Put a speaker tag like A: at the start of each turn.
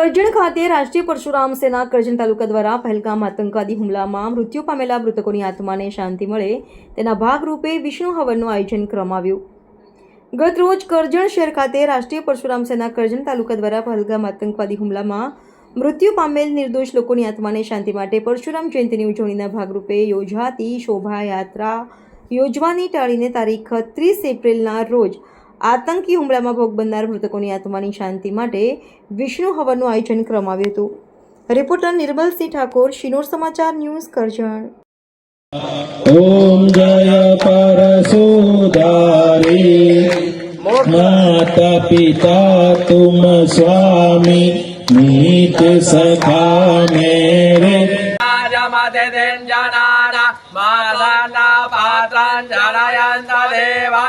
A: કરજણ ખાતે રાષ્ટ્રીય પરશુરામ સેના કરજણ તાલુકા દ્વારા પહેલગામ આતંકવાદી હુમલામાં મૃત્યુ પામેલા મૃતકોની આત્માને શાંતિ મળે તેના ભાગરૂપે વિષ્ણુ હવનનું આયોજન કરવામાં આવ્યું। ગત રોજ કરજણ શહેર ખાતે રાષ્ટ્રીય પરશુરામ સેના કરજણ તાલુકા દ્વારા પહેલગામ આતંકવાદી હુમલામાં મૃત્યુ પામેલ નિર્દોષ લોકોની આત્માને શાંતિ માટે પરશુરામ જયંતિની ઉજવણીના ભાગરૂપે યોજાતી શોભાયાત્રા યોજવાની ટાળીને તારીખ 30 એપ્રિલના રોજ આતંકી હુમલામાં ભોગ બનનાર મૃતકોની આત્માની શાંતિ માટે વિષ્ણુ હવનનું આયોજન કરવામાં આવ્યું હતું। રિપોર્ટર નિર્મલસિંહ ઠાકોર, શિનોર સમાચાર ન્યૂઝ, કરજણ।
B: ओम जय परशुधारी माता पिता तुम स्वामी नीत सखा मेरे
C: जमते दिन जनाना मादाना पात्रं जनयन्त देवा